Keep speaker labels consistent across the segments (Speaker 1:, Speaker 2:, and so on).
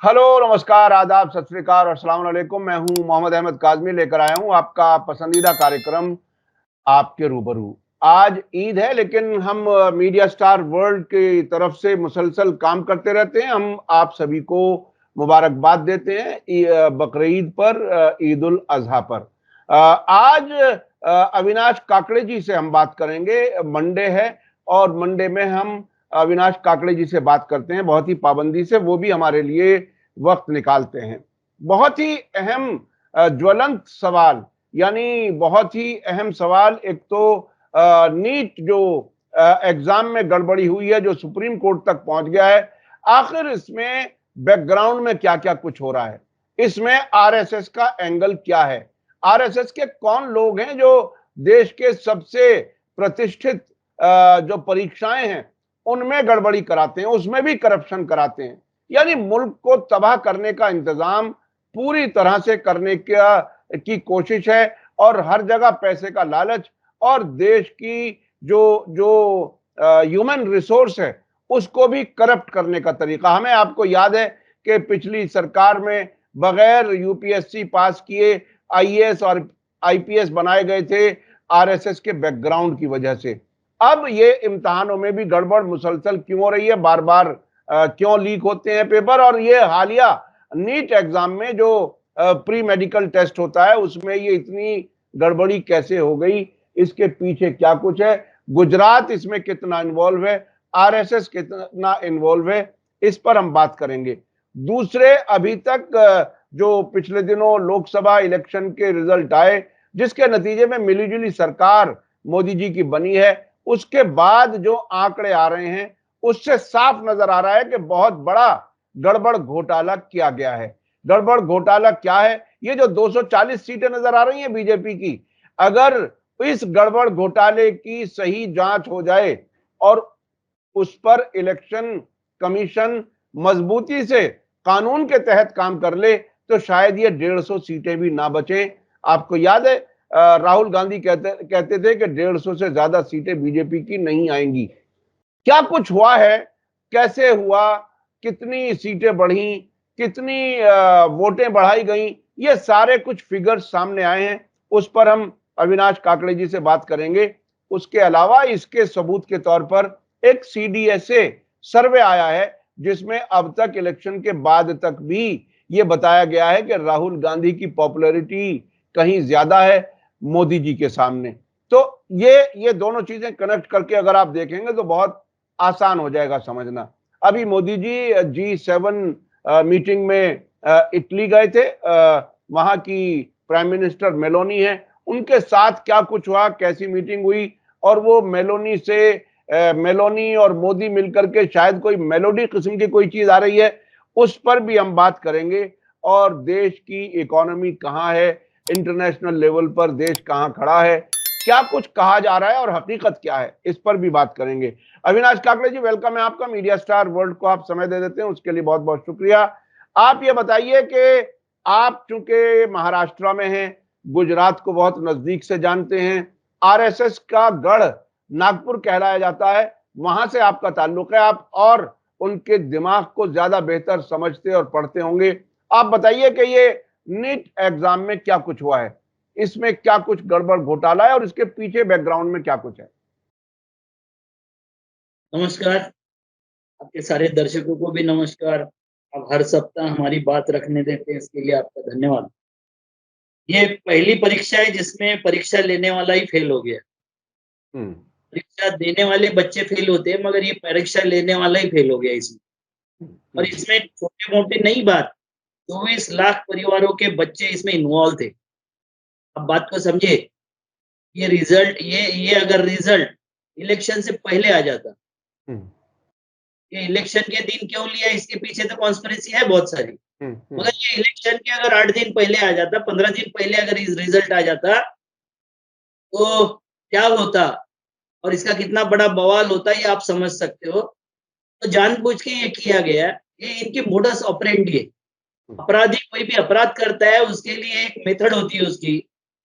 Speaker 1: Hello, नमस्कार, आदाब, सत श्री अकाल और अस्सलाम वालेकुम। मैं हूं मोहम्मद अहमद काज़मी, लेकर आया हूं आपका पसंदीदा कार्यक्रम आपके रूबरू। आज ईद है, लेकिन हम मीडिया स्टार वर्ल्ड की तरफ से मुसलसल काम करते रहते हैं। हम आप सभी को मुबारकबाद देते हैं बकरीद पर, ईद उल अज़हा पर। आज अविनाश काकड़े जी से हम बात करेंगे। मंडे है और मंडे में हम अविनाश काकड़े जी से बात करते हैं, बहुत ही पाबंदी से। वो भी हमारे लिए वक्त निकालते हैं। बहुत ही अहम ज्वलंत सवाल, यानी बहुत ही अहम सवाल। एक तो नीट जो एग्जाम में गड़बड़ी हुई है, जो सुप्रीम कोर्ट तक पहुंच गया है, आखिर इसमें बैकग्राउंड में क्या क्या कुछ हो रहा है, इसमें आरएसएस का एंगल क्या है, आरएसएस के कौन लोग हैं जो देश के सबसे प्रतिष्ठित जो परीक्षाएं हैं उनमें गड़बड़ी कराते हैं, उसमें भी करप्शन कराते हैं। यानी मुल्क को तबाह करने का इंतजाम पूरी तरह से करने की कोशिश है, और हर जगह पैसे का लालच, और देश की जो जो ह्यूमन रिसोर्स है उसको भी करप्ट करने का तरीका। हमें आपको याद है कि पिछली सरकार में बगैर यूपीएससी पास किए आईएएस और आईपीएस बनाए गए थे आरएसएस के बैकग्राउंड की वजह से। अब ये इम्तिहानों में भी गड़बड़ मुसलसल क्यों हो रही है, बार बार क्यों लीक होते हैं पेपर, और ये हालिया नीट एग्जाम में जो प्री मेडिकल टेस्ट होता है उसमें ये इतनी गड़बड़ी कैसे हो गई, इसके पीछे क्या कुछ है, गुजरात इसमें कितना इन्वॉल्व है, आरएसएस कितना इन्वॉल्व है, इस पर हम बात करेंगे। दूसरे, अभी तक जो पिछले दिनों लोकसभा इलेक्शन के रिजल्ट आए, जिसके नतीजे में मिलीजुली सरकार मोदी जी की बनी है, उसके बाद जो आंकड़े आ रहे हैं उससे साफ नजर आ रहा है कि बहुत बड़ा गड़बड़ घोटाला किया गया है। गड़बड़ घोटाला क्या है? ये जो 240 सीटें नजर आ रही हैं बीजेपी की, अगर इस गड़बड़ घोटाले की सही जांच हो जाए और उस पर इलेक्शन कमीशन मजबूती से कानून के तहत काम कर ले, तो शायद ये 150 सीटें भी ना बचें। आपको याद है राहुल गांधी कहते थे कि 150 से ज्यादा सीटें बीजेपी की नहीं आएंगी। क्या कुछ हुआ है, कैसे हुआ, कितनी सीटें बढ़ी, कितनी वोटें बढ़ाई गई, ये सारे कुछ फिगर्स सामने आए हैं। उस पर हम अविनाश काकड़े जी से बात करेंगे। उसके अलावा इसके सबूत के तौर पर एक सीडीएसए सर्वे आया है, जिसमें अब तक इलेक्शन के बाद तक भी ये बताया गया है कि राहुल गांधी की पॉपुलैरिटी कहीं ज्यादा है मोदी जी के सामने। तो ये दोनों चीजें कनेक्ट करके अगर आप देखेंगे तो बहुत आसान हो जाएगा समझना। अभी मोदी जी G7 मीटिंग में इटली गए थे। वहां की प्राइम मिनिस्टर मेलोनी है, उनके साथ क्या कुछ हुआ, कैसी मीटिंग हुई, और वो मेलोनी और मोदी मिलकर के शायद कोई मेलोडी किस्म की कोई चीज आ रही है, उस पर भी हम बात करेंगे। और देश की इकोनॉमी कहां है, इंटरनेशनल लेवल पर देश कहां खड़ा है, क्या कुछ कहा जा रहा है और हकीकत क्या है, इस पर भी बात करेंगे। अविनाश काकड़े जी, वेलकम है आपका। मीडिया स्टार वर्ल्ड को आप समय दे देते हैं, उसके लिए बहुत बहुत शुक्रिया। आप ये बताइए कि आप चूंकि महाराष्ट्र में हैं, गुजरात को बहुत नजदीक से जानते हैं, आरएसएस का गढ़ नागपुर कहलाया जाता है, वहां से आपका ताल्लुक है, आप और उनके दिमाग को ज्यादा बेहतर समझते और पढ़ते होंगे। आप बताइए कि ये नीट एग्जाम में क्या कुछ हुआ है, इसमें क्या कुछ गड़बड़ घोटाला है, और इसके पीछे बैकग्राउंड में क्या कुछ है।
Speaker 2: नमस्कार। आपके सारे दर्शकों को भी नमस्कार। आप हर सप्ताह हमारी बात रखने देते हैं, इसके लिए आपका धन्यवाद। ये पहली परीक्षा है जिसमें परीक्षा लेने वाला ही फेल हो गया।
Speaker 1: हम्म।
Speaker 2: परीक्षा देने वाले बच्चे फेल होते हैं, मगर ये परीक्षा लेने वाला ही फेल हो गया इसमें। और
Speaker 1: हम्म।
Speaker 2: इसमें छोटे मोटे नहीं बात, 24 लाख परिवारों के बच्चे इसमें इन्वॉल्व थे। अब बात को समझिए। ये अगर रिजल्ट इलेक्शन से पहले आ जाता,
Speaker 1: हम्म।
Speaker 2: ये इलेक्शन के दिन क्यों लिया, इसके पीछे तो कॉन्स्पिरेसी है बहुत सारी।
Speaker 1: हम्म।
Speaker 2: मगर ये इलेक्शन के अगर 8 दिन पहले आ जाता, 15 दिन पहले अगर रिजल्ट आ जाता, तो क्या होता और इसका कितना बड़ा बवाल होता, ये आप समझ सकते हो। तो जानबूझ के ये किया गया, ये इनकी मोडस ऑपरेंडी है। अपराधी कोई भी अपराध करता है, उसके लिए एक मेथड होती है, उसकी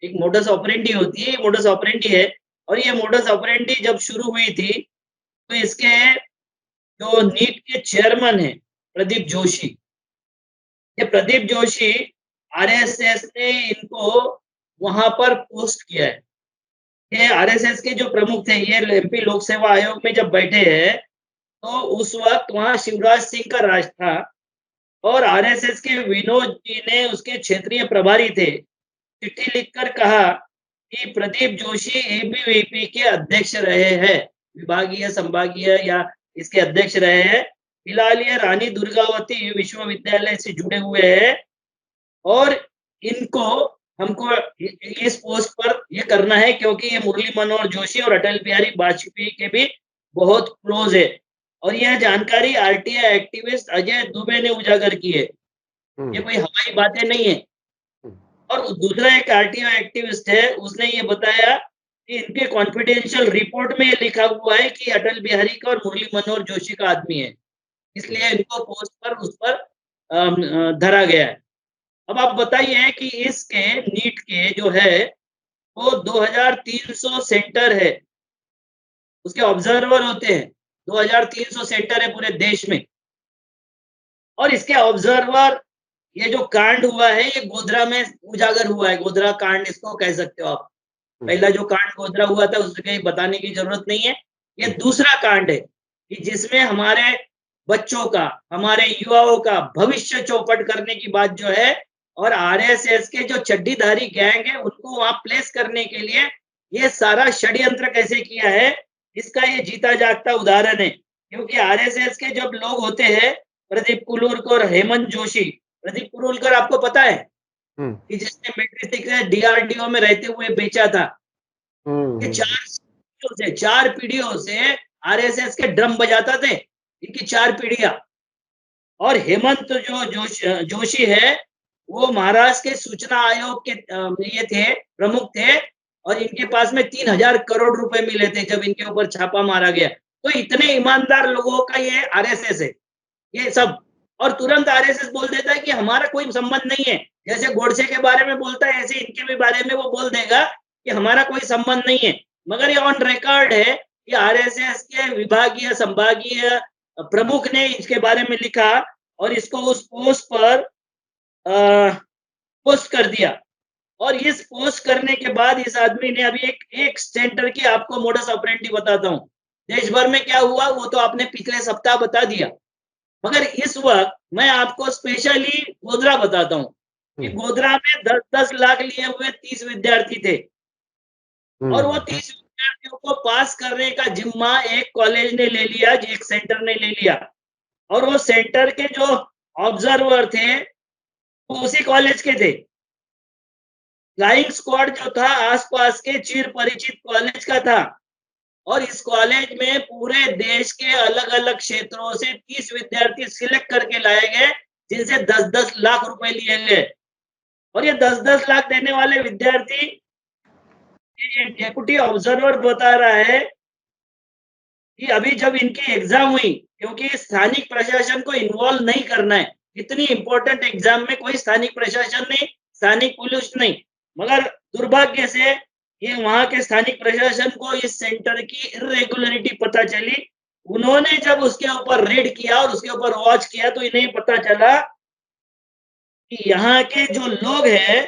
Speaker 2: एक मोडस ऑपरेंडी होती है, ये मोडस ऑपरेंडी है। और ये मोडस ऑपरेंडी जब शुरू हुई थी, तो इसके जो नीट के चेयरमैन हैं, प्रदीप जोशी, ये प्रदीप जोशी, आरएसएस ने इनको वहां पर पोस्ट किया है। ये आरएसएस के जो प्रमुख थे, ये एमपी लोक सेवा आयोग में जब बैठे हैं, तो उस वक्त वहां शिवराज सिंह का राज था और आरएसएस के विनोद जी ने उसके क्षेत्रीय प्रभारी थे, चिट्ठी लिखकर कहा कि प्रदीप जोशी एबीवीपी के अध्यक्ष रहे हैं, विभागीय संभागीय या इसके अध्यक्ष रहे हैं। फिलहाल ये रानी दुर्गावती विश्वविद्यालय से जुड़े हुए हैं और इनको हमको इस पोस्ट पर ये करना है क्योंकि ये मुरली मनोहर जोशी और अटल बिहारी वाजपेयी के भी बहुत क्लोज है। और यह जानकारी आरटीआई एक्टिविस्ट अजय दुबे ने उजागर की है। ये कोई हवाई बातें नहीं है। और दूसरा एक आरटीआई एक्टिविस्ट है, उसने ये बताया कि इनके कॉन्फिडेंशियल रिपोर्ट में ये लिखा हुआ है कि अटल बिहारी का और मुरली मनोहर जोशी का आदमी है, इसलिए इनको पोस्ट पर उस पर धरा गया है। अब आप बताइए कि इसके नीट के जो है वो 2300 सेंटर है, उसके ऑब्जर्वर होते हैं, 2300 सेंटर है पूरे देश में। और इसके ऑब्जर्वर, ये जो कांड हुआ है ये गोधरा में उजागर हुआ है, गोधरा कांड इसको कह सकते हो आप। पहला जो कांड गोधरा हुआ था उसके बताने की जरूरत नहीं है। ये दूसरा कांड है कि जिसमें हमारे बच्चों का, हमारे युवाओं का भविष्य चौपट करने की बात जो है, और आरएसएस के जो चड्डीधारी गैंग है उनको वहां प्लेस करने के लिए ये सारा षड्यंत्र कैसे किया है, इसका ये जीता जागता उदाहरण है। क्योंकि आरएसएस के जब लोग होते हैं, प्रदीप कुलूरकर और हेमंत जोशी, प्रदीप कुलूरकर आपको पता है कि जिसने मेट्रिक डीआरडीओ में रहते हुए बेचा था, ये 4 पीढ़ियों से आरएसएस के ड्रम बजाता थे, इनकी 4 पीढ़ियां। और हेमंत जोशी है, वो महाराष्ट्र के सूचना आयोग के ये थे, प्रमुख थे, और इनके पास में 3000 करोड़ रुपए मिले थे जब इनके ऊपर छापा मारा गया। तो इतने ईमानदार लोगों का ये आरएसएस है, ये सब। और तुरंत आरएसएस बोल देता है कि हमारा कोई संबंध नहीं है। जैसे गोडसे के बारे में बोलता है, ऐसे इनके भी बारे में वो बोल देगा कि हमारा कोई संबंध नहीं है। मगर ये ऑन रिकॉर्ड है कि आरएसएस के विभागीय संभागीय प्रमुख ने इसके बारे में लिखा और इसको उस पोस्ट पर पोस्ट कर दिया। और इस पोस्ट करने के बाद इस आदमी ने अभी एक सेंटर की आपको मोडस ऑपरेंडी बताता हूँ। देश भर में क्या हुआ वो तो आपने पिछले सप्ताह बता दिया, मगर इस वक्त मैं आपको स्पेशली गोधरा बताता हूँ कि गोधरा में 10-10 लाख लिए हुए 30 विद्यार्थी थे और वो 30 विद्यार्थियों को पास करने का जिम्मा एक कॉलेज ने ले लिया, एक सेंटर ने ले लिया। और वो सेंटर के जो ऑब्जर्वर थे वो उसी कॉलेज के थे। फ्लाइंग स्क्वाड जो था आसपास के चिर परिचित कॉलेज का था। और इस कॉलेज में पूरे देश के अलग अलग क्षेत्रों से 30 विद्यार्थी सिलेक्ट करके लाए गए, जिनसे 10-10 लाख रुपए लिए गए। और ये 10-10 लाख देने वाले विद्यार्थी, डेप्यूटी ऑब्जर्वर बता रहा है कि अभी जब इनकी एग्जाम हुई, क्योंकि स्थानिक प्रशासन को इन्वॉल्व नहीं करना है, इतनी इंपॉर्टेंट एग्जाम में कोई स्थानिक प्रशासन नहीं, स्थानिक पुलिस नहीं, मगर दुर्भाग्य से ये वहां के स्थानिक प्रशासन को इस सेंटर की इरेगुलरिटी पता चली। उन्होंने जब उसके ऊपर रेड किया और उसके ऊपर वॉच किया तो इन्हें पता चला कि यहाँ के जो लोग हैं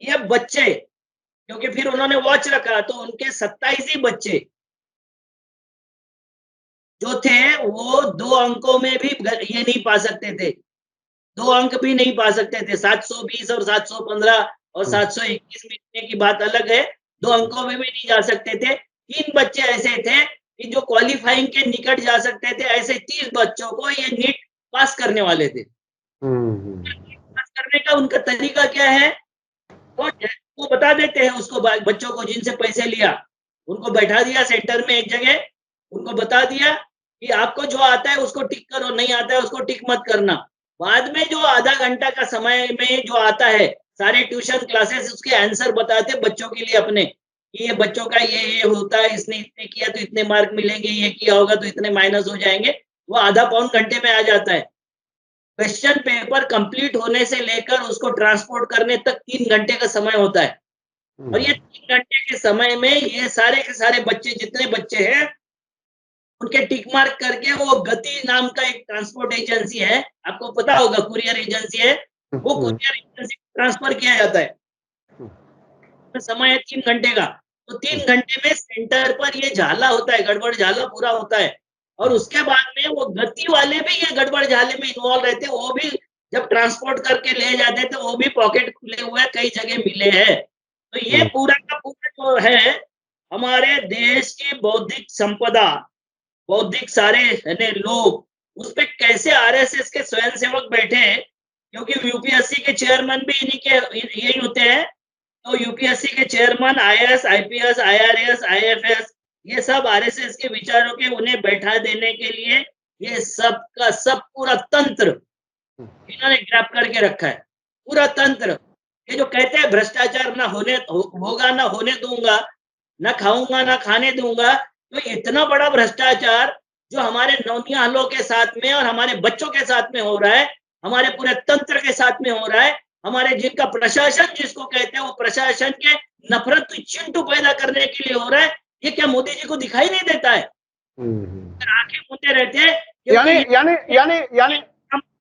Speaker 2: ये बच्चे, क्योंकि फिर उन्होंने वॉच रखा तो उनके 27 ही बच्चे जो थे वो 2 अंकों में भी ये नहीं पा सकते थे, 2 अंक भी नहीं पा सकते थे। 720 और 715 और 721 मिलने की बात अलग है, 2 अंकों में भी नहीं जा सकते थे। 3 बच्चे ऐसे थे कि जो क्वालिफाइंग के निकट जा सकते थे। ऐसे 30 बच्चों को ये नीट पास करने वाले थे। पास करने का उनका तरीका क्या है, वो बता देते हैं उसको, बच्चों को जिनसे पैसे लिया उनको बैठा दिया सेंटर में एक जगह, उनको बता दिया कि आपको जो आता है उसको टिक करो, नहीं आता है उसको टिक मत करना। बाद में जो आधा घंटा का समय में जो आता है, सारे ट्यूशन क्लासेस उसके आंसर बताते बच्चों के लिए अपने, कि ये बच्चों का ये होता है, इसने इतने किया तो इतने मार्क मिलेंगे, ये किया होगा तो इतने माइनस हो जाएंगे। वो आधा पौन घंटे में आ जाता है। क्वेश्चन पेपर कंप्लीट होने से लेकर उसको ट्रांसपोर्ट करने तक 3 घंटे का समय होता है। और ये 3 घंटे के समय में ये सारे के सारे बच्चे, जितने बच्चे हैं, उनके टिक मार्क करके वो गति नाम का एक ट्रांसपोर्ट एजेंसी है, आपको पता होगा, कुरियर एजेंसी है, वो कुरियर एजेंसी को ट्रांसफर किया जाता है। समय है 3 घंटे का, तो 3 घंटे में सेंटर पर ये झाला होता है, गड़बड़ झाला पूरा होता है और उसके बाद में वो गति वाले भी ये गड़बड़ झाले में इन्वॉल्व रहते हैं, वो भी जब ट्रांसपोर्ट करके ले जाते हैं तो वो भी पॉकेट खुले हुए कई जगह मिले हैं। तो ये पूरा का पूरा जो है हमारे देश की बौद्धिक संपदा, बौद्धिक सारे यानी लोग उस पे कैसे आरएसएस के स्वयंसेवक बैठे हैं, क्योंकि यूपीएससी के चेयरमैन भी इन्हीं के यही होते हैं। तो यूपीएससी के chairman IAS, IPS, IRS, IFS ये सब आरएसएस के विचारों के उन्हें बैठा देने के लिए ये सब का सब पूरा तंत्र इन्होंने ग्रैब करके रखा है, पूरा तंत्र। ये जो कहते हैं भ्रष्टाचार ना होगा ना होने दूंगा, ना खाऊंगा ना खाने दूंगा, तो इतना बड़ा भ्रष्टाचार जो हमारे नौनिहालों के साथ में और हमारे बच्चों के साथ में हो रहा है, हमारे पूरे तंत्र के साथ में हो रहा है, हमारे जिनका प्रशासन जिसको कहते हैं वो प्रशासन के नफरत चिंटू पैदा करने के लिए हो रहा है, ये क्या मोदी जी को दिखाई नहीं देता है? आंखें मूंदे रहते हैं
Speaker 1: यानी यानी यानी यानी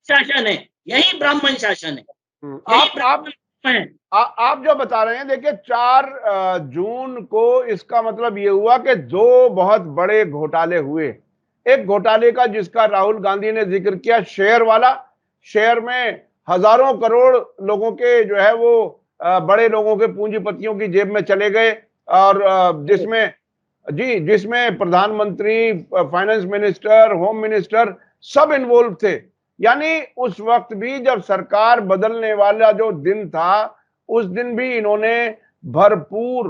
Speaker 2: शासन है, यही ब्राह्मण शासन है, यही ब्राह्मण है।
Speaker 1: आप जो बता रहे हैं, देखिए 4 जून को इसका मतलब ये हुआ कि 2 बहुत बड़े घोटाले हुए। एक घोटाले का जिसका राहुल गांधी ने जिक्र किया, शेयर वाला, शेयर में हजारों करोड़ लोगों के जो है वो बड़े लोगों के पूंजीपतियों की जेब में चले गए और जिसमें प्रधानमंत्री, फाइनेंस मिनिस्टर, होम मिनिस्टर सब इन्वॉल्व थे। यानी उस वक्त भी जब सरकार बदलने वाला जो दिन था, उस दिन भी इन्होंने भरपूर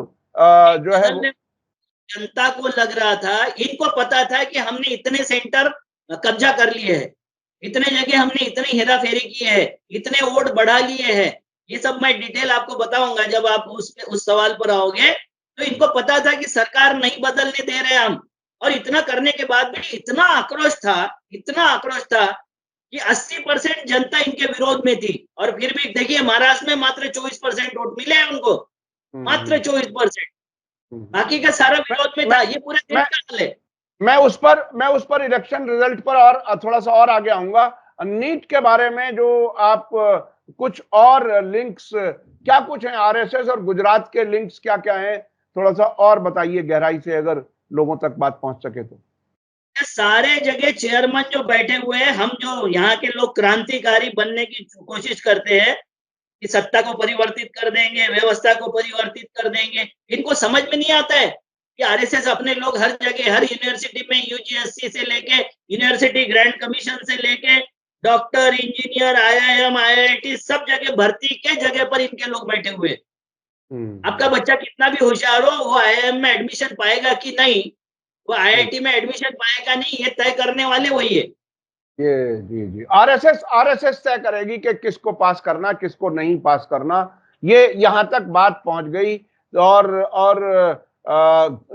Speaker 1: जो है
Speaker 2: जनता को लग रहा था, इनको पता था कि हमने इतने सेंटर कब्जा कर लिए हैं, इतने जगह हमने इतनी हेराफेरी की है, इतने वोट बढ़ा लिए हैं। ये सब मैं डिटेल आपको बताऊंगा जब आप उस सवाल पर आओगे। तो इनको पता था कि सरकार नहीं बदलने दे रहे हम, और इतना करने के बाद भी इतना आक्रोश था कि 80% जनता इनके विरोध में थी, और फिर भी देखिए महाराष्ट्र में मात्र 24% वोट मिले हैं उनको, मात्र 24%। बाकी का सारा विरोध में था। ये पूरे देश का हाल है।
Speaker 1: मैं उस पर इलेक्शन रिजल्ट पर और थोड़ा सा और आगे आऊंगा। नीट के बारे में जो आप कुछ और लिंक्स क्या कुछ हैं, आरएसएस और गुजरात के लिंक्स क्या क्या हैं, थोड़ा सा और बताइए गहराई से, अगर लोगों तक बात पहुंच सके तो।
Speaker 2: सारे जगह चेयरमैन जो बैठे हुए हैं, हम जो यहाँ के लोग क्रांतिकारी बनने की कोशिश करते हैं कि सत्ता को परिवर्तित कर देंगे, व्यवस्था को परिवर्तित कर देंगे, इनको समझ में नहीं आता है कि आरएसएस अपने लोग हर जगह, हर यूनिवर्सिटी में, यूजीएससी से लेके यूनिवर्सिटी ग्रांट कमीशन से लेके डॉक्टर, इंजीनियर, आईआईएम, आईआईटी सब जगह भर्ती के जगह पर इनके लोग बैठे हुए। आपका बच्चा कितना भी होशियार हो, वो आईआईएम में एडमिशन पाएगा कि नहीं, वो आईआईटी में एडमिशन पाएगा नहीं, ये तय करने वाले वही है।
Speaker 1: ये जी आरएसएस तय करेगी कि किसको पास करना, किसको नहीं पास करना। ये यहां तक बात पहुंच गई और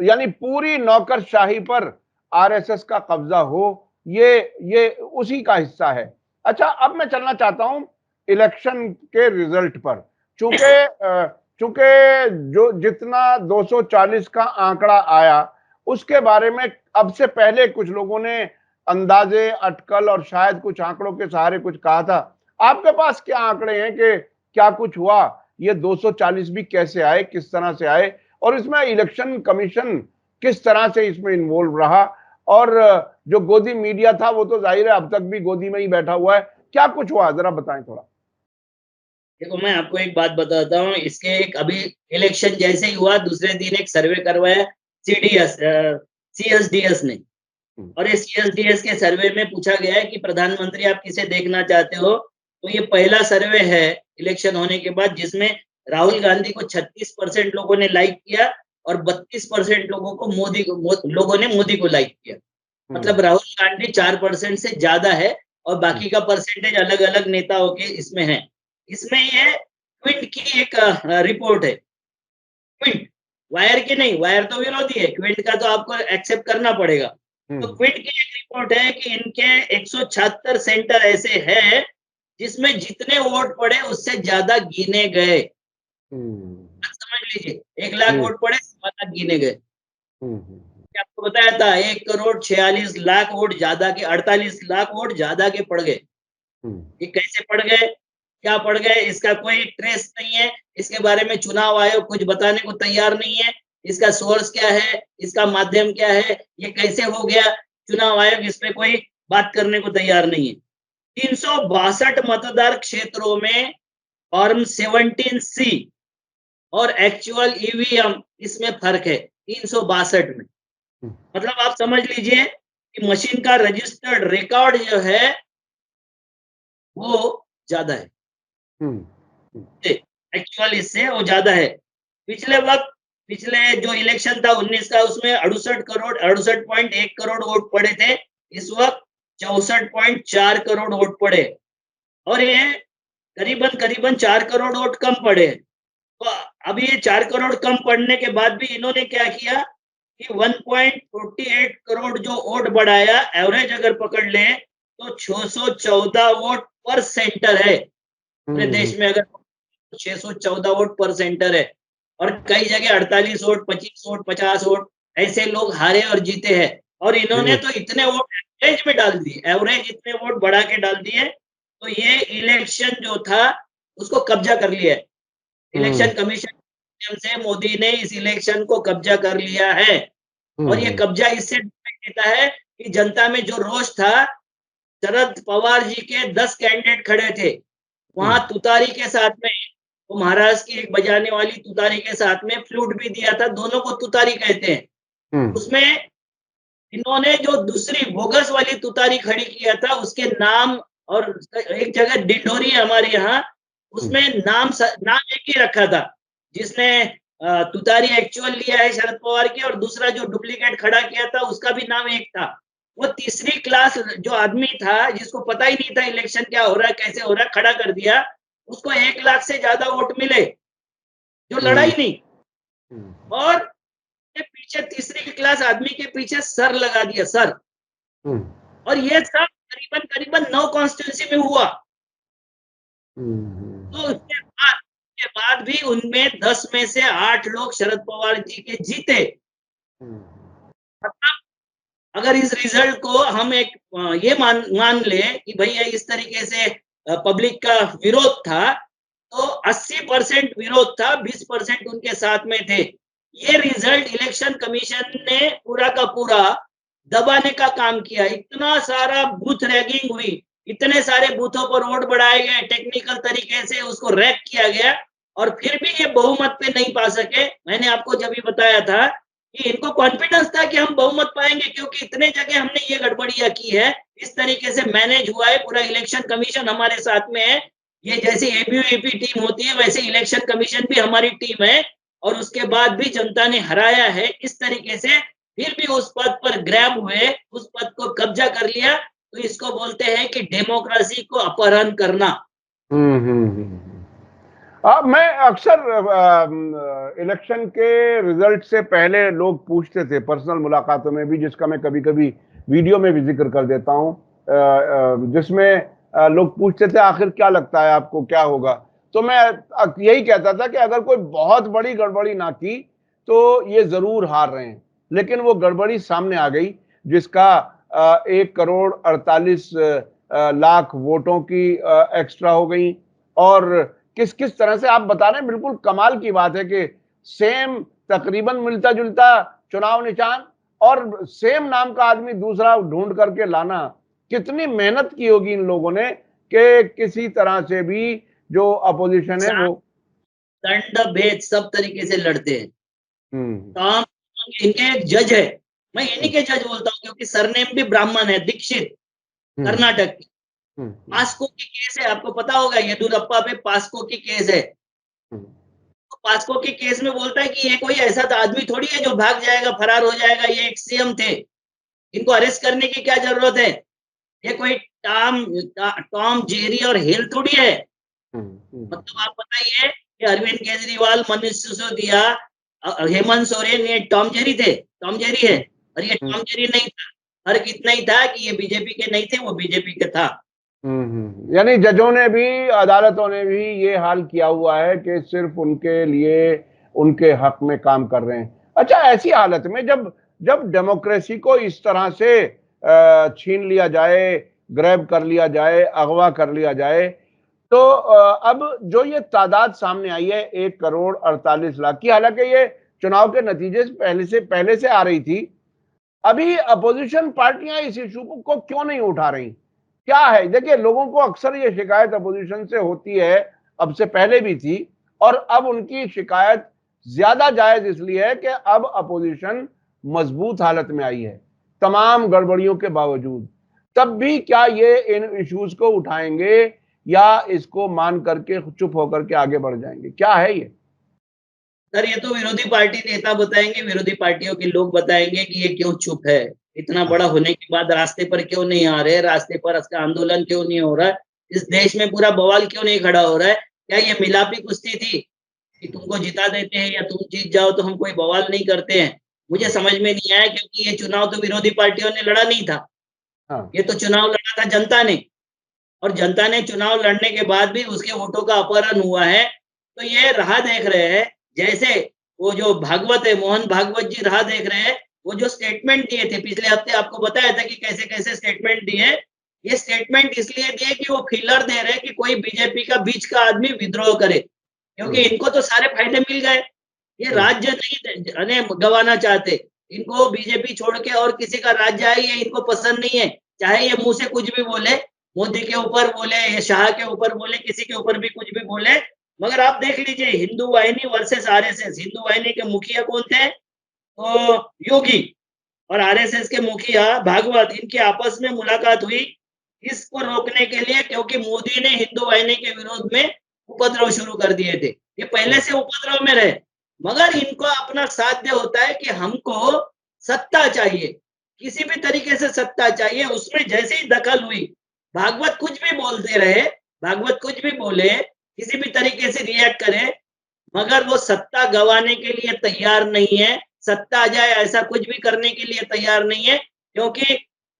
Speaker 1: यानी पूरी नौकरशाही पर आरएसएस का कब्जा हो, ये उसी का हिस्सा है। अच्छा, अब मैं चलना चाहता हूं इलेक्शन के रिजल्ट पर। चूंकि जो जितना 240 का आंकड़ा आया, उसके बारे में अब से पहले कुछ लोगों ने अंदाजे, अटकल और शायद कुछ आंकड़ों के सहारे कुछ कहा था। आपके पास क्या आंकड़े हैं कि क्या कुछ हुआ, ये 240 भी कैसे आए, किस तरह से आए, और इसमें इलेक्शन कमीशन किस तरह से इसमें इन्वॉल्व रहा, और जो गोदी मीडिया था वो तो जाहिर है अब तक भी गोदी में ही बैठा हुआ है, क्या कुछ हुआ जरा बताएं थोड़ा।
Speaker 2: देखो, मैं आपको एक बात बताता हूँ, इसके एक अभी इलेक्शन जैसे ही हुआ, दूसरे दिन एक सर्वे करवाया सीएसडीएस ने, और इस सीएसडीएस के सर्वे में पूछा गया है कि प्रधानमंत्री आप किसे देखना चाहते हो। तो ये पहला सर्वे है इलेक्शन होने के बाद जिसमें राहुल गांधी को 36% लोगों ने लाइक किया और 32% लोगों ने मोदी को लाइक किया। मतलब राहुल गांधी 4% से ज्यादा है, और बाकी का परसेंटेज अलग अलग नेताओं के इसमें है। इसमें ये क्विंट की एक रिपोर्ट है, क्विंट, वायर की नहीं, वायर तो विरोधी है, क्विंट का तो आपको एक्सेप्ट करना पड़ेगा। तो क्विंट की एक रिपोर्ट है कि इनके 176 सेंटर ऐसे हैं जिसमें जितने वोट पड़े उससे ज्यादा गिने गए। समझ लीजिए, 1 लाख वोट पड़े, 1.25 लाख गिने गए। आपको बताया था 1,46,00,000 वोट ज्यादा के, 48 लाख वोट ज्यादा के पड़ गए। ये कैसे पड़ गए, क्या पड़ गए, इसका कोई ट्रेस नहीं है। इसके बारे में चुनाव आयोग कुछ बताने को तैयार नहीं है। इसका सोर्स क्या है, इसका माध्यम क्या है, ये कैसे हो गया, चुनाव आयोग इस पे कोई बात करने को तैयार नहीं है। 362 मतदार क्षेत्रों में फॉर्म 17C और एक्चुअल ईवीएम इसमें फर्क है 362 में। मतलब आप समझ लीजिए कि मशीन का रजिस्टर्ड रिकॉर्ड जो है वो ज्यादा है, एक्चुअल इससे वो ज्यादा है। पिछले जो इलेक्शन था 19 का, उसमें 68.1 करोड़ वोट पड़े थे। इस वक्त 64.4 करोड़ वोट पड़े और ये करीबन 4 करोड़ वोट कम पड़े। तो अभी ये 4 करोड़ कम पड़ने के बाद भी इन्होंने क्या किया कि 1.48 करोड़ जो वोट बढ़ाया, एवरेज अगर पकड़ ले तो 614 वोट पर सेंटर है। पूरे देश में अगर 614 वोट पर सेंटर है और कई जगह 48 वोट, 25 वोट, 50 वोट ऐसे लोग हारे और जीते हैं। और इन्होंने तो इतने वोट एवरेज में डाल दिए, एवरेज इतने वोट बढ़ा के डाल दिए, तो ये इलेक्शन जो था उसको कब्जा कर लिया है। इलेक्शन कमीशन से मोदी ने इस इलेक्शन को कब्जा कर लिया है और ये कब्जा इससे देता है कि जनता में जो रोष था, शरद पवार जी के 10 कैंडिडेट खड़े थे, वहां तुतारी के साथ में, वो महाराष्ट्र की एक बजाने वाली तुतारी के साथ में फ्लूट भी दिया था, दोनों को तुतारी कहते हैं। उसमें इन्होंने जो दूसरी बोगस वाली तुतारी खड़ी किया था उसके नाम, और एक जगह डिंडोरी है हमारे यहाँ, उसमें नाम एक ही रखा था। जिसने तुतारी एक्चुअल लिया है शरद पवार की और दूसरा जो डुप्लीकेट खड़ा किया था उसका भी नाम एक था। वो तीसरी क्लास जो आदमी था, जिसको पता ही नहीं था इलेक्शन क्या हो रहा है, कैसे हो रहा है, खड़ा कर दिया, उसको 1 लाख से ज्यादा वोट मिले, जो लड़ा ही नहीं। और के पीछे तीसरी क्लास आदमी के पीछे सर लगा दिया, सर। और ये सब करीबन 9 कॉन्स्टिट्यूंसी में हुआ। तो उसके बाद भी उनमें 10 में से 8 लोग शरद पवार जी के जीते। मतलब अगर इस रिजल्ट को हम एक ये मान ले कि भैया इस तरीके से पब्लिक का विरोध था, तो 80% विरोध था, 20% उनके साथ में थे। ये रिजल्ट इलेक्शन कमीशन ने पूरा का पूरा दबाने का काम किया। इतना सारा बूथ रैगिंग हुई, इतने सारे बूथों पर वोट बढ़ाए गए, टेक्निकल तरीके से उसको रैक किया गया और फिर भी ये बहुमत पे नहीं पा सके। मैंने आपको जब भी बताया था कि इनको कॉन्फिडेंस था कि हम बहुमत पाएंगे, क्योंकि इतने जगह हमने ये गड़बड़ियां की है, इस तरीके से मैनेज हुआ है, पूरा इलेक्शन कमीशन हमारे साथ में है। ये जैसे एबीवीपी टीम होती है वैसे इलेक्शन कमीशन भी हमारी टीम है और उसके बाद भी जनता ने हराया है। इस तरीके से फिर भी उस पद पर ग्रैब हुए, उस पद को कब्जा कर लिया, तो इसको बोलते हैं कि डेमोक्रेसी को अपहरण करना।
Speaker 1: मैं अक्सर इलेक्शन के रिजल्ट से पहले लोग पूछते थे पर्सनल मुलाकातों में भी, जिसका मैं कभी कभी वीडियो में भी जिक्र कर देता हूं, जिसमें लोग पूछते थे आखिर क्या लगता है आपको क्या होगा। तो मैं यही कहता था कि अगर कोई बहुत बड़ी गड़बड़ी ना की तो ये जरूर हार रहे हैं, लेकिन वो गड़बड़ी सामने आ गई जिसका 1,48,00,000 वोटों की एक्स्ट्रा हो गई। और किस किस तरह से आप बता रहे हैं, बिल्कुल कमाल की बात है कि सेम तकरीबन मिलता जुलता चुनाव निशान और सेम नाम का आदमी दूसरा ढूंढ करके लाना। कितनी मेहनत की होगी इन लोगों ने कि किसी तरह से भी जो अपोजिशन है वो
Speaker 2: दंड भेद सब तरीके से लड़ते हैं। काम इनके जज है, मैं इन्हीं के जज बोलता हूँ क्योंकि सरनेम भी ब्राह्मण है, दीक्षित, कर्नाटक की। पास्को की केस है, आपको पता होगा, येदुरप्पा पे पास्को की केस है। तो पास्को के केस में बोलता है कि ये कोई ऐसा आदमी थोड़ी है जो भाग जाएगा, फरार हो जाएगा, ये एक सीएम थे, इनको अरेस्ट करने की क्या जरूरत है, ये कोई टॉम जेरी और हेल थोड़ी है। मतलब आप बताइए कि अरविंद केजरीवाल, मनीष सिसोदिया, हेमंत सोरेन ये टॉम जेरी थे, टॉम जेरी है, और ये टॉम जेरी नहीं था। फर्क इतना ही था कि ये बीजेपी के नहीं थे, वो बीजेपी के था।
Speaker 1: यानी जजों ने भी, अदालतों ने भी ये हाल किया हुआ है कि सिर्फ उनके लिए, उनके हक में काम कर रहे हैं। अच्छा, ऐसी हालत में जब जब डेमोक्रेसी को इस तरह से छीन लिया जाए, ग्रैब कर लिया जाए, अगवा कर लिया जाए, तो अब जो ये तादाद सामने आई है 1,48,00,000 की, हालांकि ये चुनाव के नतीजे से पहले से आ रही थी, अभी अपोजिशन पार्टियां इस इशू को क्यों नहीं उठा रही? क्या है? देखिए, लोगों को अक्सर ये शिकायत अपोजिशन से होती है, अब से पहले भी थी, और अब उनकी शिकायत ज्यादा जायज इसलिए है कि अब अपोजिशन मजबूत हालत में आई है, तमाम गड़बड़ियों के बावजूद। तब भी क्या ये इन इश्यूज को उठाएंगे या इसको मान करके चुप होकर के आगे बढ़ जाएंगे? क्या है ये?
Speaker 2: सर, ये तो विरोधी पार्टी नेता बताएंगे, विरोधी पार्टियों के लोग बताएंगे कि ये क्यों चुप है, इतना बड़ा होने के बाद रास्ते पर क्यों नहीं आ रहे, रास्ते पर इसका आंदोलन क्यों नहीं हो रहा है, इस देश में पूरा बवाल क्यों नहीं खड़ा हो रहा है। क्या ये मिलापी कुश्ती थी कि तुमको जिता देते हैं या तुम जीत जाओ तो हम कोई बवाल नहीं करते हैं? मुझे समझ में नहीं आया, क्योंकि ये चुनाव तो विरोधी पार्टियों ने लड़ा नहीं था,
Speaker 1: हाँ,
Speaker 2: ये तो चुनाव लड़ा था जनता ने, और जनता ने चुनाव लड़ने के बाद भी उसके वोटों का अपहरण हुआ है। तो ये राह देख रहे हैं, जैसे वो जो भागवत है, मोहन भागवत जी राह देख रहे हैं, वो जो स्टेटमेंट दिए थे पिछले हफ्ते, आपको बताया था कि कैसे-कैसे स्टेटमेंट दिए। ये स्टेटमेंट इसलिए दिए कि वो फिलर दे रहे हैं कि कोई बीजेपी का बीच का आदमी विद्रोह करे, क्योंकि इनको तो सारे फायदे मिल गए। ये राज्य नहीं गंवाना चाहते, इनको बीजेपी छोड़ के और किसी का राज्य आए ये इनको पसंद नहीं है, चाहे ये मुंह से कुछ भी बोले, मोदी के ऊपर बोले या शाह के ऊपर बोले, किसी के ऊपर भी कुछ भी बोले। मगर आप देख लीजिए, हिंदू वाहिनी वर्सेस आरएसएस, हिंदू वाहिनी के मुखिया कौन थे? तो योगी, और आरएसएस के मुखिया भागवत, इनकी आपस में मुलाकात हुई इसको रोकने के लिए, क्योंकि मोदी ने हिंदू वाहिनी के विरोध में उपद्रव शुरू कर दिए थे। ये पहले से उपद्रव में रहे, मगर इनको अपना साध्य होता है कि हमको सत्ता चाहिए, किसी भी तरीके से सत्ता चाहिए। उसमें जैसे ही दखल हुई, भागवत कुछ भी बोलते रहे, भागवत कुछ भी बोले, किसी भी तरीके से रिएक्ट करे, मगर वो सत्ता गंवाने के लिए तैयार नहीं है, सत्ता आ जाए ऐसा कुछ भी करने के लिए तैयार नहीं है, क्योंकि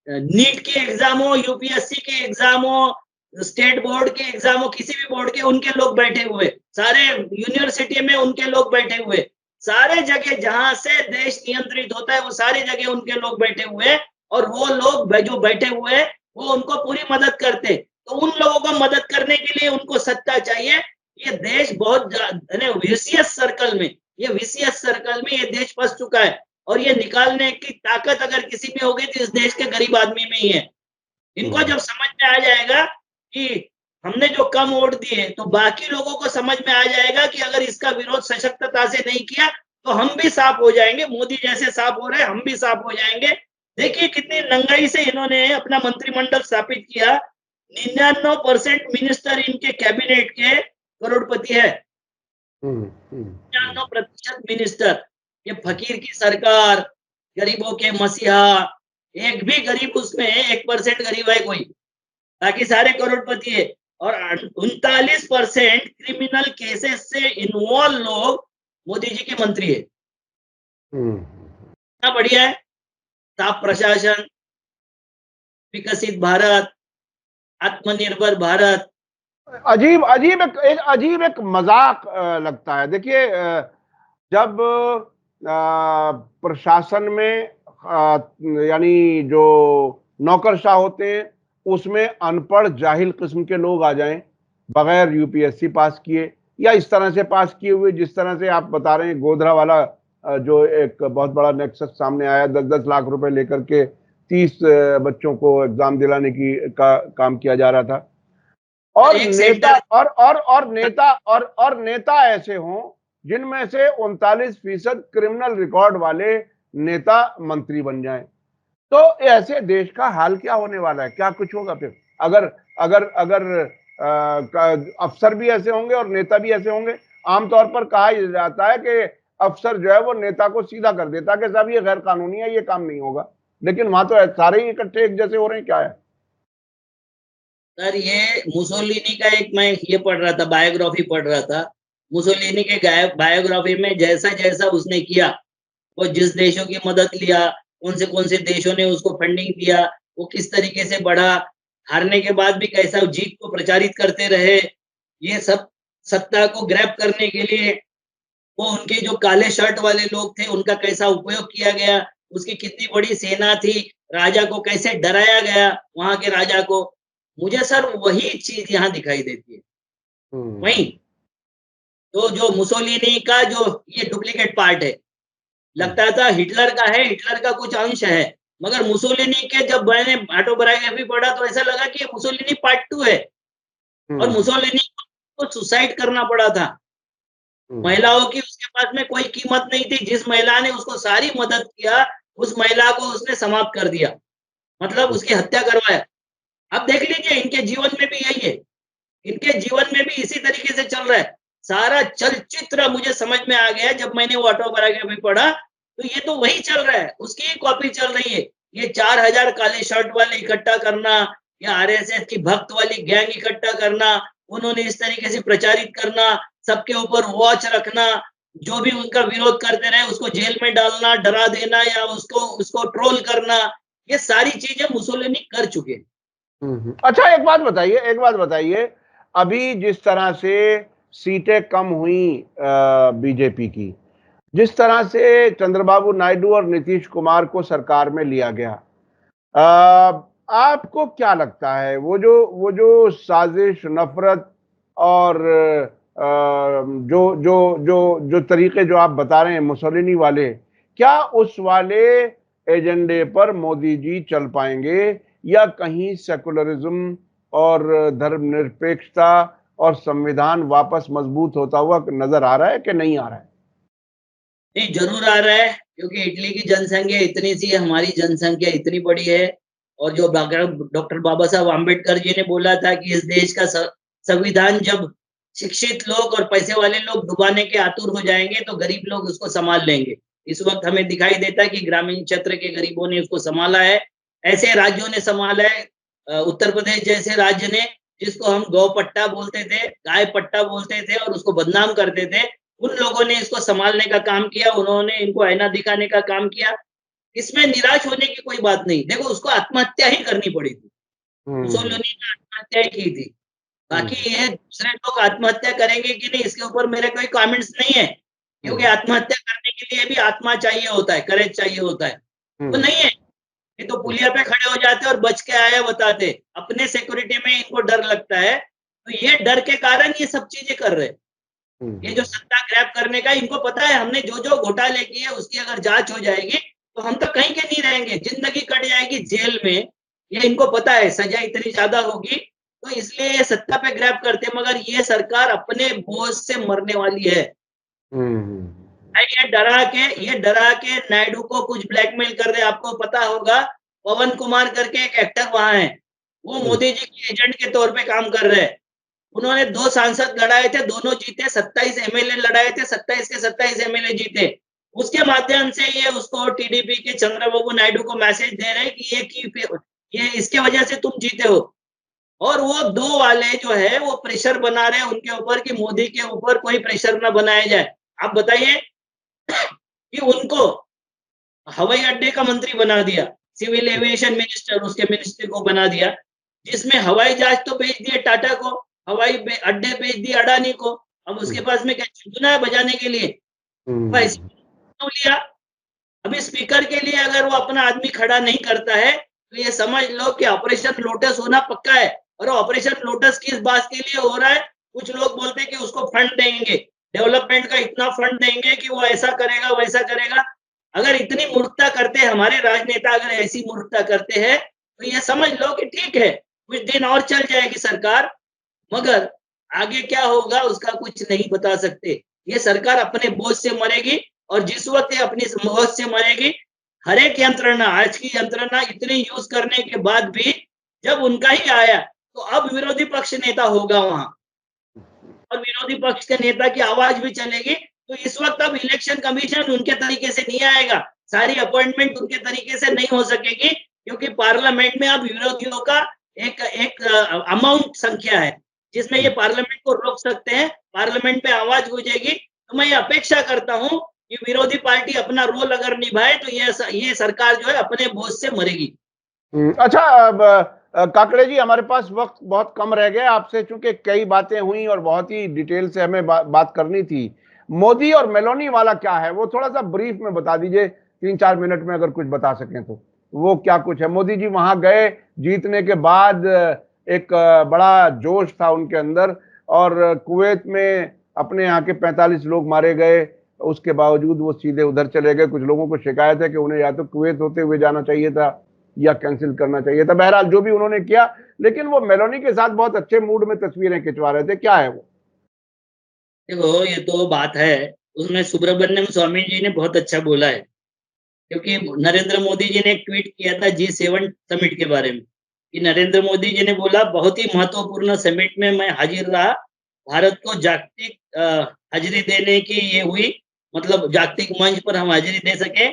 Speaker 2: नीट के एग्जाम हो, यूपीएससी के एग्जाम हो, स्टेट बोर्ड के एग्जाम हो, किसी भी बोर्ड के, उनके लोग बैठे हुए, सारे यूनिवर्सिटी में उनके लोग बैठे हुए, सारे जगह जहां से देश नियंत्रित होता है वो सारी जगह उनके लोग बैठे हुए हैं, और वो लोग जो बैठे हुए हैं वो उनको पूरी मदद करते। तो उन लोगों को मदद करने के लिए उनको सत्ता चाहिए। ये देश बहुत विशियस सर्कल में, ये विशियस सर्कल में ये देश फंस चुका है, और ये निकालने की ताकत अगर किसी में होगी तो इस देश के गरीब आदमी में ही है। इनको जब समझ में आ जाएगा कि हमने जो कम वोट दिए, तो बाकी लोगों को समझ में आ जाएगा कि अगर इसका विरोध सशक्तता से नहीं किया तो हम भी साफ हो जाएंगे, मोदी जैसे साफ हो रहे हम भी साफ हो जाएंगे। देखिए कितनी नंगाई से इन्होंने अपना मंत्रिमंडल स्थापित किया, 99% मिनिस्टर इनके कैबिनेट के करोड़पति है, 99% मिनिस्टर। ये फकीर की सरकार, गरीबों के मसीहा, एक भी गरीब उसमें 1% गरीब है कोई, बाकी सारे करोड़पति है। और 39% क्रिमिनल केसेस से इन्वॉल्व लोग मोदी जी के मंत्री है। कितना बढ़िया है, साफ प्रशासन, विकसित भारत, आत्मनिर्भर भारत।
Speaker 1: अजीब एक मजाक लगता है। देखिए, जब प्रशासन में यानी जो नौकरशाह होते हैं उसमें अनपढ़ जाहिल किस्म के लोग आ जाएं, बगैर यूपीएससी पास किए या इस तरह से पास किए हुए, जिस तरह से आप बता रहे हैं, गोधरा वाला जो एक बहुत बड़ा नेक्सस सामने आया, 10-10 लाख रुपए लेकर के 30 बच्चों को एग्जाम दिलाने की काम किया जा रहा था। और नेता ऐसे हों जिनमें से 39% क्रिमिनल रिकॉर्ड वाले नेता मंत्री बन जाएं, तो ऐसे देश का हाल क्या होने वाला है? क्या कुछ होगा फिर? अगर अगर अगर अफसर भी ऐसे होंगे और नेता भी ऐसे होंगे। आमतौर पर कहा जाता है कि अफसर जो है वो नेता को सीधा कर देता है कि साहब ये गैर कानूनी है, ये काम नहीं होगा, लेकिन वहां तो सारे ही इकट्ठे एक जैसे हो रहे हैं। क्या है
Speaker 2: सर, ये मुसोलिनी का एक मैं ये पढ़ रहा था, बायोग्राफी पढ़ रहा था। मुसोलिनी के बायोग्राफी में जैसा जैसा उसने किया, वो जिस देशों की मदद लिया, कौन से देशों ने उसको फंडिंग दिया, वो किस तरीके से बढ़ा, हारने के बाद भी कैसा जीत को प्रचारित करते रहे, ये सब सत्ता को ग्रैब करने के लिए वो उनके जो काले शर्ट वाले लोग थे उनका कैसा उपयोग किया गया, उसकी कितनी बड़ी सेना थी, राजा को कैसे डराया गया, वहाँ के राजा को। मुझे सर वही चीज़ यहाँ दिखाई देती है। वहीं तो जो मुसोलिनी का जो ये डुप्लीकेट पार्ट है, लगता था हिटलर का है, हिटलर का कुछ अंश है। मगर मुसोलिनी के जब मैंने ऑटोबायोग्राफी पढ़ा तो ऐसा लगा कि ये मुसोलिनी पार्ट 2 है और मुसोलिनी को सुसाइड करना पड़ा था। महिलाओं की उसके पास में कोई कीमत नहीं थी। जिस महिला ने उसको सारी मदद किया, उस महिला को उसने समाप्त कर दिया। मतलब उसकी हत्या करवाया। अब देख लीजिए इनके जीवन में भी यही है। इनके जीवन में भी इसी तरीके से चल रहा है। सारा चलचित्र मुझे समझ में आ गया जब मैंने वो ऑटोबायोग्राफी पढ़ा, तो ये तो वही चल रहा है, उसकी ही कॉपी चल रही है। ये 4000 काले शर्ट वाले इकट्ठा करना या आरएसएस की भक्त वाली गैंग इकट्ठा करना, उन्होंने इस तरीके से प्रचारित करना, सबके ऊपर वॉच रखना, जो भी उनका विरोध करते रहे उसको जेल में डालना, डरा देना या उसको उसको ट्रोल करना, ये सारी चीजें मुसोलिनी कर चुके हैं।
Speaker 1: अच्छा एक बात बताइए, अभी जिस तरह से सीटें कम हुई बीजेपी की, जिस तरह से चंद्रबाबू नायडू और नीतीश कुमार को सरकार में लिया गया, आपको क्या लगता है वो जो साजिश, नफरत और जो जो जो जो तरीके जो आप बता रहे हैं मुसोलिनी वाले, क्या उस वाले एजेंडे पर मोदी जी चल पाएंगे या कहीं सेकुलरिज्म और धर्मनिरपेक्षता और संविधान वापस मजबूत होता हुआ नजर आ रहा है कि नहीं आ रहा है?
Speaker 2: नहीं, ज़रूर आ रहा है क्योंकि इटली की जनसँख्या इतनी सी है, हमारी जनसँख्या इतनी बड़ी है और जो डॉक्टर बाबा साहब आम्बेडकर जी ने बोला था कि इस देश का संविधान जब शिक्षित लोग और पैसे वाले लोग डुबाने के आतुर हो जाएँगे, तो गरीब लोग उसको सँभाल लेंगे। इस वक़्त हमें दिखाई देता है कि ग्रामीण क्षेत्र के गरीबों ने उसको सँभाला है। ऐसे राज्यों ने सँभाला है उत्तर प्रदेश जैसे राज्य ने, जिसको हम गौ पट्टा बोलते थे, गाय पट्टा बोलते थे और उसको बदनाम करते थे। उन लोगों ने इसको सँभालने का काम किया, उन्होंने इनको आईना दिखाने का काम किया। इसमें निराश होने की कोई बात नहीं। देखो उसको आत्महत्या ही करनी पड़ी थी। मुसोलिनी ने आत्महत्या ही की थी। बाकी ये दूसरे लोग आत्महत्या करेंगे कि नहीं इसके ऊपर मेरे कोई कमेंट्स नहीं है। क्योंकि आत्महत्या करने के लिए भी आत्मा चाहिए होता है, करेज चाहिए होता है। वो नहीं है। ये तो पुलिया पे खड़े हो जाते और बच के आया बताते। अपने सिक्योरिटी में इनको डर लगता है। तो ये डर के कारण ये सब चीज़ें कर रहे हैं। ये जो सत्ता ग्रैब करने का इनको पता है हमने जो घोटाले किए उसकी अगर जांच हो जाएगी तो हम तो कहीं के नहीं रहेंगे, जिंदगी कट जाएगी जेल में। ये इनको पता है सजा इतनी ज्यादा होगी, तो इसलिए ये सत्ता पे ग्रैब करते हैं। मगर ये सरकार अपने बोझ से मरने वाली है। ये डरा के नायडू को कुछ ब्लैकमेल कर रहे हैं। आपको पता होगा पवन कुमार करके एक एक्टर वहां है, वो मोदी जी के एजेंट के तौर पे काम कर रहे हैं। उन्होंने 2 सांसद लड़ाए थे, दोनों जीते, 27 एमएलए लड़ाए थे, 27 के 27 एमएलए जीते। उसके माध्यम से ये उसको टीडीपी के चंद्रबाबू नायडू को मैसेज दे रहे हैं कि ये इसके वजह से तुम जीते हो। और वो 2 वाले जो है वो प्रेशर बना रहे हैं उनके ऊपर कि मोदी के ऊपर कोई प्रेशर ना बनाया जाए। आप बताइए कि उनको हवाई अड्डे का मंत्री बना दिया, सिविल एविएशन मिनिस्टर उसके मिनिस्ट्री को बना दिया, जिसमें हवाई जहाज तो भेज दिए टाटा को, अड्डे भेज दिए अडानी को। अब उसके पास में क्या चुनचुना है बजाने के लिए? वैसे क्यों लिया? अभी स्पीकर के लिए अगर वो अपना आदमी खड़ा नहीं करता है, तो ये समझ लो कि ऑपरेशन लोटस होना पक्का है। और ऑपरेशन लोटस किस बात के लिए हो रहा है? कुछ लोग बोलते हैं कि उसको फंड देंगे, डेवलपमेंट का इतना फंड देंगे कि वो ऐसा करेगा, वैसा करेगा। अगर इतनी मूर्खता करते हैं हमारे राजनेता, अगर ऐसी मूर्खता करते हैं, तो ये समझ लो कि ठीक है, कुछ दिन और चल जाएगी सरकार, मगर आगे क्या होगा उसका कुछ नहीं बता सकते। ये सरकार अपने बोझ से मरेगी और जिस वक़्त ये अपनी बोझ से मरेगी, हर एक यंत्रणा, आज की यंत्रणा इतनी यूज़ करने के बाद भी जब उनका ही आया, तो अब विरोधी पक्ष नेता होगा वहाँ और विरोधी पक्ष के नेता की आवाज़ भी चलेगी। तो इस वक़्त अब इलेक्शन कमीशन उनके तरीके से नहीं आएगा, सारी अपॉइंटमेंट उनके तरीके से नहीं हो सकेगी क्योंकि पार्लियामेंट में अब विरोधियों का एक एक अमाउंट संख्या है, जिसमें ये पार्लियामेंट को रोक सकते हैं, पार्लियामेंट में आवाज़ गूंजेगी। तो मैं ये अपेक्षा करता हूँ कि विरोधी पार्टी अपना रोल अगर निभाए तो ये सरकार जो है अपने बोझ से मरेगी।
Speaker 1: अच्छा, अब काकड़े जी, हमारे पास वक्त बहुत कम रह गया। आपसे चूंकि कई बातें हुई और बहुत ही डिटेल से हमें बात करनी थी, मोदी और मेलोनी वाला क्या है वो थोड़ा सा ब्रीफ में बता दीजिए। 3-4 मिनट में अगर कुछ बता सकें तो वो क्या कुछ है। मोदी जी वहां गए, जीतने के बाद एक बड़ा जोश था उनके अंदर, और कुवैत में अपने यहाँ के 45 लोग मारे गए, उसके बावजूद वो सीधे उधर चले गए। कुछ लोगों को शिकायत है कि उन्हें या तो कुवैत होते हुए जाना चाहिए था या कैंसिल करना चाहिए था। बहरहाल जो भी उन्होंने किया, लेकिन वो मेलोनी के साथ बहुत अच्छे मूड में तस्वीरें खिंचवा रहे थे। क्या है वो?
Speaker 2: देखो, ये तो बात है, उसमें सुब्रमण्यम स्वामी जी ने बहुत अच्छा बोला है, क्योंकि नरेंद्र मोदी जी ने एक ट्वीट किया था G7 समिट के बारे में, कि नरेंद्र मोदी जी ने बोला, बहुत ही महत्वपूर्ण समिट में मैं हाजिर रहा, भारत को जागतिक हाजिरी देने की ये हुई, मतलब जागतिक मंच पर हम हाजिरी दे सके,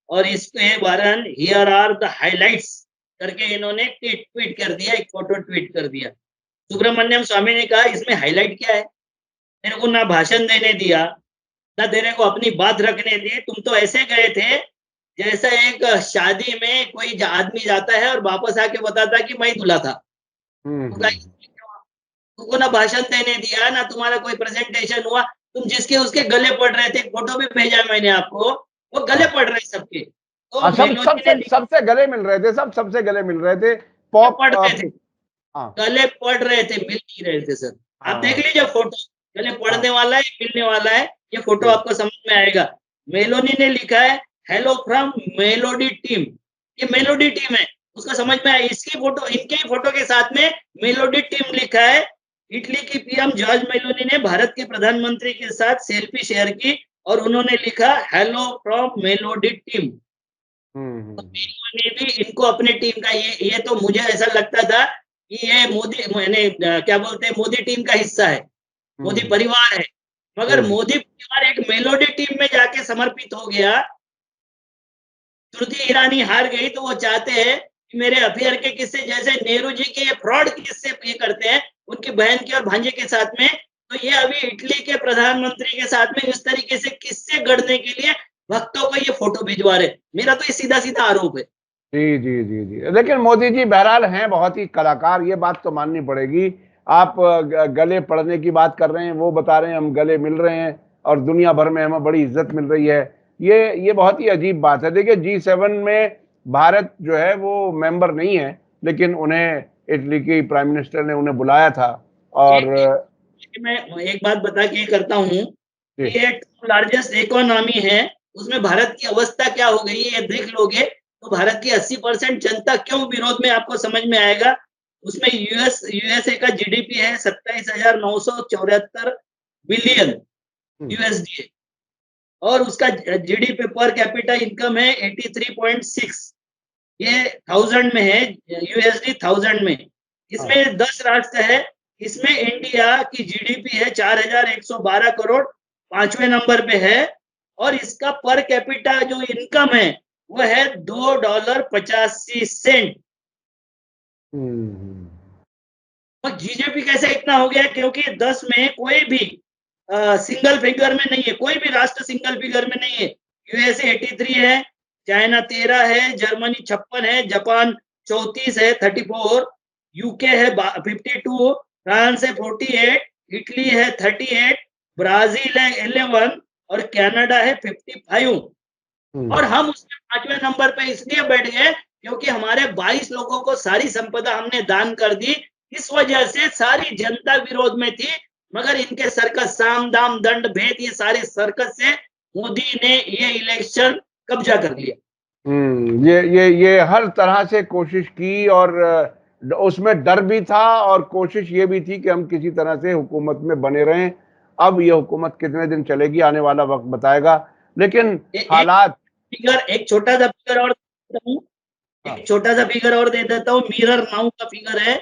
Speaker 2: और इसके बारे हियर आर द हाइलाइट्स करके इन्होंने ट्वीट कर दिया, एक फोटो ट्वीट कर दिया। सुब्रमण्यम स्वामी ने कहा, इसमें हाइलाइट क्या है? तेरे को ना भाषण देने दिया, ना तेरे को अपनी बात रखने दी, तुम तो ऐसे गए थे जैसा एक शादी में कोई आदमी जाता है और वापस आके बताता है कि मैं दूल्हा था। तो तुमको ना भाषण देने दिया, ना तुम्हारा कोई प्रेजेंटेशन हुआ, तुम जिसके उसके गले पड़ रहे थे, फोटो भी भेजा मैंने आपको, वो गले पड़ रहे सबके। तो
Speaker 1: सब
Speaker 2: मेलोडी
Speaker 1: सबसे
Speaker 2: ने
Speaker 1: सबसे गले मिल रहे थे, सबसे गले मिल रहे थे। पॉप
Speaker 2: पड़ रहे थे,
Speaker 1: हाँ
Speaker 2: गले पड़ रहे थे, मिल नहीं रहे थे सर। आप देख
Speaker 1: हाँ
Speaker 2: लीजिए फोटो, गले
Speaker 1: हाँ
Speaker 2: पड़ने वाला है, मिलने वाला है, ये फोटो
Speaker 1: जी।
Speaker 2: आपको समझ में आएगा। मेलोडी ने लिखा है, हेलो फ्रॉम मेलोडी टीम, ये मेलोडी टीम है, उसका समझ में आया। इसकी फोटो, इनके ही फोटो के साथ में मेलोडी टीम लिखा है। इटली की पीएम जॉर्ज मेलोनी ने भारत के प्रधानमंत्री के साथ सेल्फी शेयर की और उन्होंने लिखा, हेलो फ्रॉम मेलोडी टीम। तो मेलोनी भी इनको अपने टीम का, ये तो मुझे ऐसा लगता था कि ये मोदी, मैंने क्या बोलते हैं, मोदी टीम का हिस्सा है, मोदी परिवार है। मगर
Speaker 1: जी
Speaker 2: मोदी परिवार एक मेलोडी टीम में जाके समर्पित हो गया। स्मृति ईरानी हार गई तो वो चाहते हैं कि मेरे अफेयर के किस्से, जैसे नेहरू जी के ये फ्रॉड किस्से ये करते हैं उनकी बहन के और भांजे के साथ में, तो ये अभी इटली के प्रधानमंत्री के साथ में इस तरीके से किस्से गढ़ने के लिए भक्तों को ये फोटो भिजवा रहे। मेरा तो ये सीधा सीधा आरोप है।
Speaker 1: जी जी जी जी। लेकिन मोदी जी बहरहाल हैं बहुत ही कलाकार, ये बात तो माननी पड़ेगी। आप गले पड़ने की बात कर रहे हैं, वो बता रहे हैं हम गले मिल रहे हैं और दुनिया भर में हमें बड़ी इज्जत मिल रही है। ये बहुत ही अजीब बात है। देखिए, G7 में भारत जो है वो मेंबर नहीं है, लेकिन उन्हें इटली की प्राइम मिनिस्टर ने उन्हें बुलाया था। और
Speaker 2: एक, एक मैं एक बात बता के करता हूँ
Speaker 1: जी
Speaker 2: कि ये लार्जेस्ट इकोनॉमी है, उसमें भारत की अवस्था क्या हो गई है ये देख लोगे तो भारत की 80% जनता क्यों विरोध में, आपको समझ में आएगा। उसमें यूएसए का जीडीपी है 27,974 बिलियन यूएसडी है, और उसका जीडीपी पर कैपिटा इनकम है 83.6, ये 1000 में है, यूएसडी 1000 में।
Speaker 1: हाँ।
Speaker 2: इसमें 10 राष्ट्र है, इसमें इंडिया की जीडीपी है 4112 करोड़, 5वें नंबर पे है, और इसका पर कैपिटा जो इनकम है वो है $2.85।
Speaker 1: हम्म।
Speaker 2: और जीडीपी कैसे इतना हो गया? क्योंकि 10 में कोई भी सिंगल फिगर में नहीं है, कोई भी राष्ट्र सिंगल फिगर में नहीं है। यूएसए 83 है, चाइना 13 है, जर्मनी 56 है, जापान 34 है 34, यूके है 52, फ्रांस है 48, इटली है 38, ब्राजील है 11 और कनाडा है 55। और हम उसमें 5वें नंबर पे इसलिए बैठ गए क्योंकि हमारे 22 लोगों को सारी संपदा हमने दान कर दी। इस वजह से सारी जनता विरोध में थी, मगर इनके सर्कस, साम दाम दंड भेद, ये सारे सर्कस से मोदी ने ये इलेक्शन कब्जा कर लिया।
Speaker 1: ये हर तरह से कोशिश की, और उसमें डर भी था और कोशिश ये भी थी कि हम किसी तरह से हुकूमत में बने रहें। अब ये हुकूमत कितने दिन चलेगी आने वाला वक्त बताएगा, लेकिन
Speaker 2: एक
Speaker 1: हालात।
Speaker 2: फिगर, एक छोटा सा फिगर और देता हूँ,
Speaker 1: हाँ।
Speaker 2: एक छोटा सा फिगर और दे देता हूँ। मिरर नाउ का फिगर है,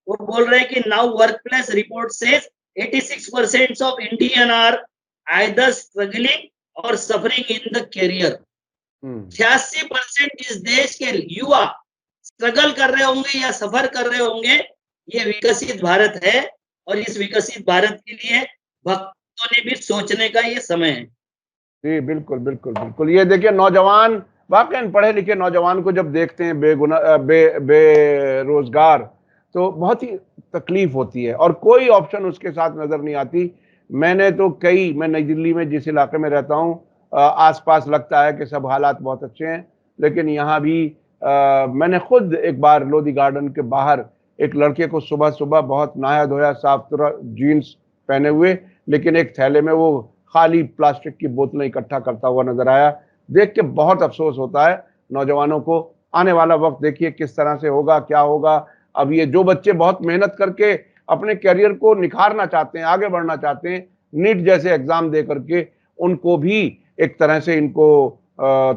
Speaker 2: वो बोल रहे हैं कि now work place report says 86% of Indian are either struggling और सफरिंग इन द कैरियर। 86% इस देश के युवा स्ट्रगल कर रहे होंगे या सफर कर रहे होंगे। ये विकसित भारत है, और इस विकसित भारत के लिए भक्तों ने भी सोचने का ये समय है।
Speaker 1: जी बिल्कुल बिल्कुल बिल्कुल। ये देखिए, नौजवान, वाकई पढ़े लिखे नौजवान को जब देखते हैं बेरोजगार, तो बहुत ही तकलीफ होती है और कोई ऑप्शन उसके साथ नजर नहीं आती। मैं नई दिल्ली में जिस इलाके में रहता हूँ, आसपास लगता है कि सब हालात बहुत अच्छे हैं, लेकिन यहाँ भी मैंने खुद एक बार लोधी गार्डन के बाहर एक लड़के को सुबह-सुबह बहुत नहाया धोया साफ-सुथरा जीन्स पहने हुए, लेकिन एक थैले में वो खाली प्लास्टिक की बोतलें इकट्ठा करता हुआ नजर आया। देख के बहुत अफसोस होता है नौजवानों को। आने वाला वक्त देखिए किस तरह से होगा, क्या होगा। अब ये जो बच्चे बहुत मेहनत करके अपने करियर को निखारना चाहते हैं, आगे बढ़ना चाहते हैं, नीट जैसे एग्जाम दे करके, उनको भी एक तरह से इनको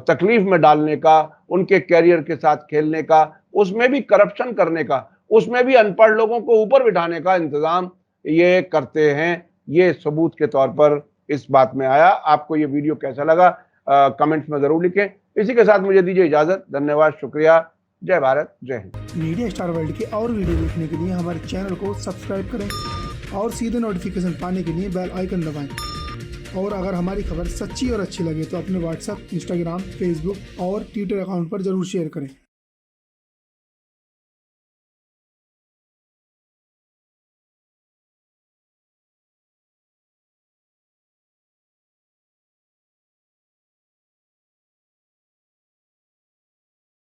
Speaker 1: तकलीफ में डालने का, उनके करियर के साथ खेलने का, उसमें भी करप्शन करने का, उसमें भी अनपढ़ लोगों को ऊपर बिठाने का इंतजाम ये करते हैं। ये सबूत के तौर पर इस बात में आया। आपको ये वीडियो कैसा लगा कमेंट्स में जरूर लिखें। इसी के साथ मुझे दीजिए इजाजत। धन्यवाद, शुक्रिया। जय भारत, जय हिंद।
Speaker 3: मीडिया स्टार वर्ल्ड के और वीडियो देखने के लिए हमारे चैनल को सब्सक्राइब करें और सीधे नोटिफिकेशन पाने के लिए बेल आइकन दबाएं। और अगर हमारी खबर सच्ची और अच्छी लगे तो अपने व्हाट्सएप, इंस्टाग्राम, फेसबुक और ट्विटर अकाउंट पर जरूर शेयर करें।